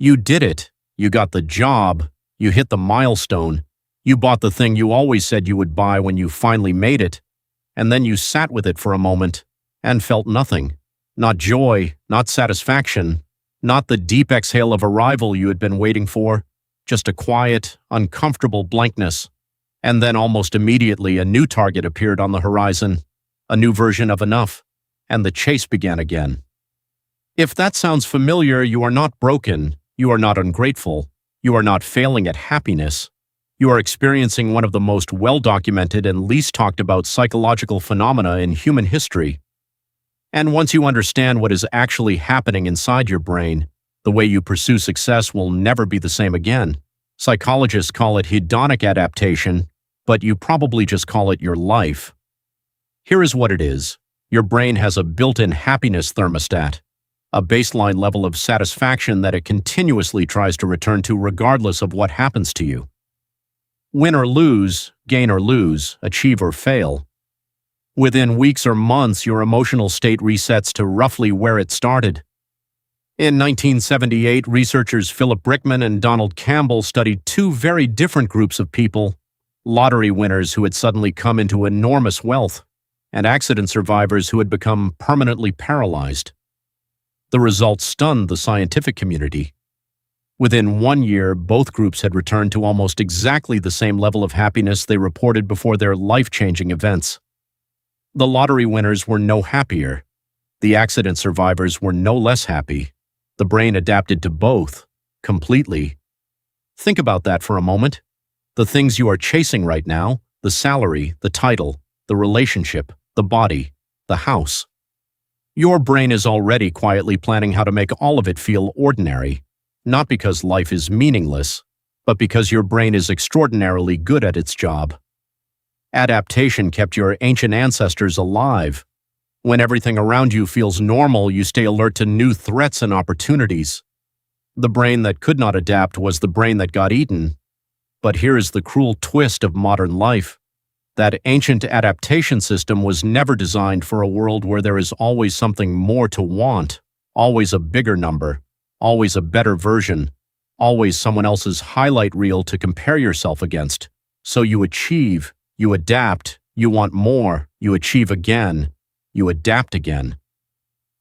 You did it. You got the job. You hit the milestone. You bought the thing you always said you would buy when you finally made it. And then you sat with it for a moment and felt nothing. Not joy, not satisfaction, not the deep exhale of arrival you had been waiting for, just a quiet, uncomfortable blankness. And then almost immediately a new target appeared on the horizon, a new version of enough, and the chase began again. If that sounds familiar, you are not broken, you are not ungrateful, you are not failing at happiness. You are experiencing one of the most well-documented and least talked about psychological phenomena in human history. And once you understand what is actually happening inside your brain, the way you pursue success will never be the same again. Psychologists call it hedonic adaptation, but you probably just call it your life. Here is what it is. Your brain has a built-in happiness thermostat, a baseline level of satisfaction that it continuously tries to return to regardless of what happens to you. Win or lose, gain or lose, achieve or fail. Within weeks or months, your emotional state resets to roughly where it started. In 1978, researchers Philip Brickman and Donald Campbell studied two very different groups of people: lottery winners who had suddenly come into enormous wealth, and accident survivors who had become permanently paralyzed. The results stunned the scientific community. Within 1 year, both groups had returned to almost exactly the same level of happiness they reported before their life-changing events. The lottery winners were no happier. The accident survivors were no less happy. The brain adapted to both, completely. Think about that for a moment. The things you are chasing right now, the salary, the title, the relationship, the body, the house. Your brain is already quietly planning how to make all of it feel ordinary, not because life is meaningless, but because your brain is extraordinarily good at its job. Adaptation kept your ancient ancestors alive. When everything around you feels normal, you stay alert to new threats and opportunities. The brain that could not adapt was the brain that got eaten. But here is the cruel twist of modern life. That ancient adaptation system was never designed for a world where there is always something more to want, always a bigger number, always a better version, always someone else's highlight reel to compare yourself against. So you achieve, you adapt, you want more, you achieve again, you adapt again.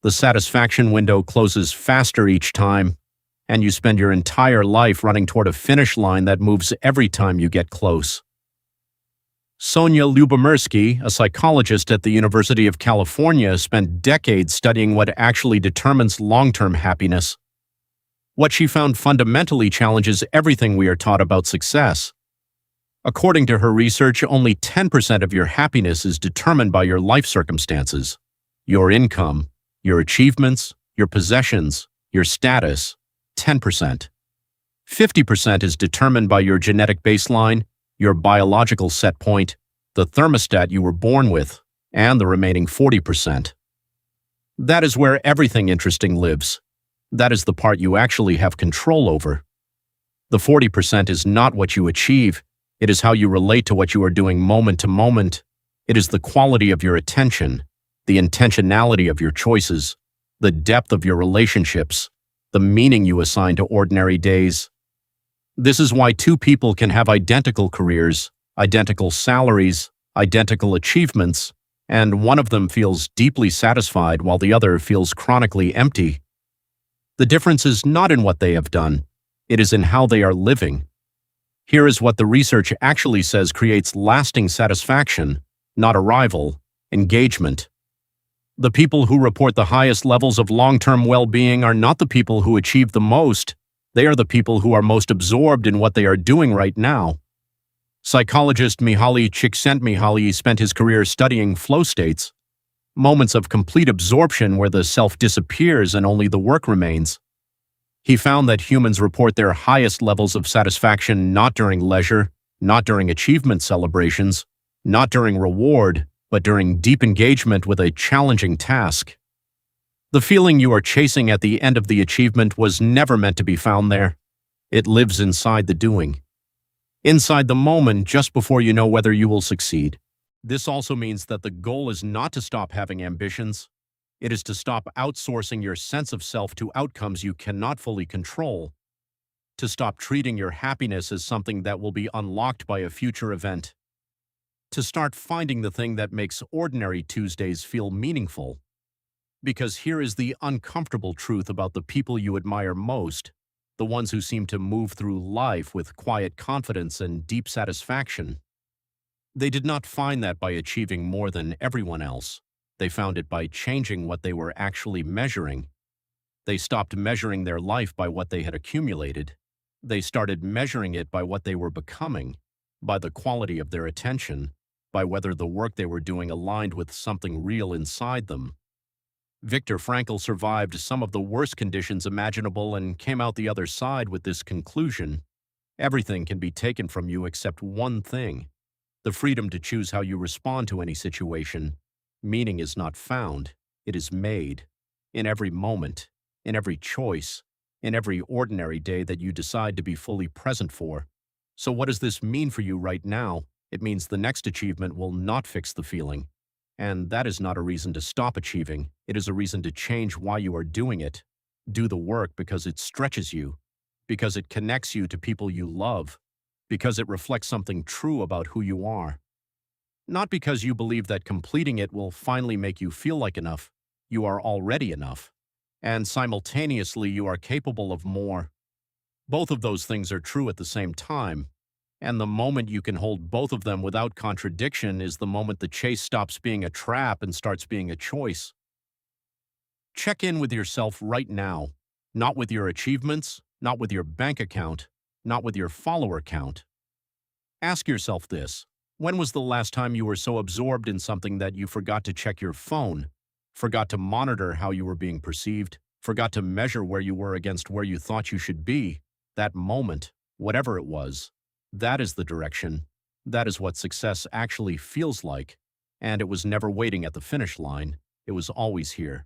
The satisfaction window closes faster each time, and you spend your entire life running toward a finish line that moves every time you get close. Sonia Lyubomirsky, a psychologist at the University of California, spent decades studying what actually determines long-term happiness. What she found fundamentally challenges everything we are taught about success. According to her research, only 10% of your happiness is determined by your life circumstances, your income, your achievements, your possessions, your status. 10%. 50% is determined by your genetic baseline, your biological set point, the thermostat you were born with, and the remaining 40%. That is where everything interesting lives. That is the part you actually have control over. The 40% is not what you achieve. It is how you relate to what you are doing moment to moment. It is the quality of your attention, the intentionality of your choices, the depth of your relationships, the meaning you assign to ordinary days. This is why two people can have identical careers, identical salaries, identical achievements, and one of them feels deeply satisfied while the other feels chronically empty. The difference is not in what they have done, it is in how they are living. Here is what the research actually says creates lasting satisfaction, not arrival, engagement. The people who report the highest levels of long-term well-being are not the people who achieve the most. They are the people who are most absorbed in what they are doing right now. Psychologist Mihaly Csikszentmihalyi spent his career studying flow states, moments of complete absorption where the self disappears and only the work remains. He found that humans report their highest levels of satisfaction not during leisure, not during achievement celebrations, not during reward, but during deep engagement with a challenging task. The feeling you are chasing at the end of the achievement was never meant to be found there. It lives inside the doing. Inside the moment just before you know whether you will succeed. This also means that the goal is not to stop having ambitions. It is to stop outsourcing your sense of self to outcomes you cannot fully control. To stop treating your happiness as something that will be unlocked by a future event. To start finding the thing that makes ordinary Tuesdays feel meaningful. Because here is the uncomfortable truth about the people you admire most, the ones who seem to move through life with quiet confidence and deep satisfaction. They did not find that by achieving more than everyone else. They found it by changing what they were actually measuring. They stopped measuring their life by what they had accumulated. They started measuring it by what they were becoming, by the quality of their attention, by whether the work they were doing aligned with something real inside them. Viktor Frankl survived some of the worst conditions imaginable and came out the other side with this conclusion: everything can be taken from you except one thing, the freedom to choose how you respond to any situation. Meaning is not found, it is made. In every moment, in every choice, in every ordinary day that you decide to be fully present for. So what does this mean for you right now? It means the next achievement will not fix the feeling. And that is not a reason to stop achieving. It is a reason to change why you are doing it. Do the work because it stretches you, because it connects you to people you love, because it reflects something true about who you are. Not because you believe that completing it will finally make you feel like enough. You are already enough. And simultaneously, you are capable of more. Both of those things are true at the same time. And the moment you can hold both of them without contradiction is the moment the chase stops being a trap and starts being a choice. Check in with yourself right now, not with your achievements, not with your bank account, not with your follower count. Ask yourself this: when was the last time you were so absorbed in something that you forgot to check your phone, forgot to monitor how you were being perceived, forgot to measure where you were against where you thought you should be? That moment, whatever it was, that is the direction. That is what success actually feels like. And it was never waiting at the finish line. It was always here.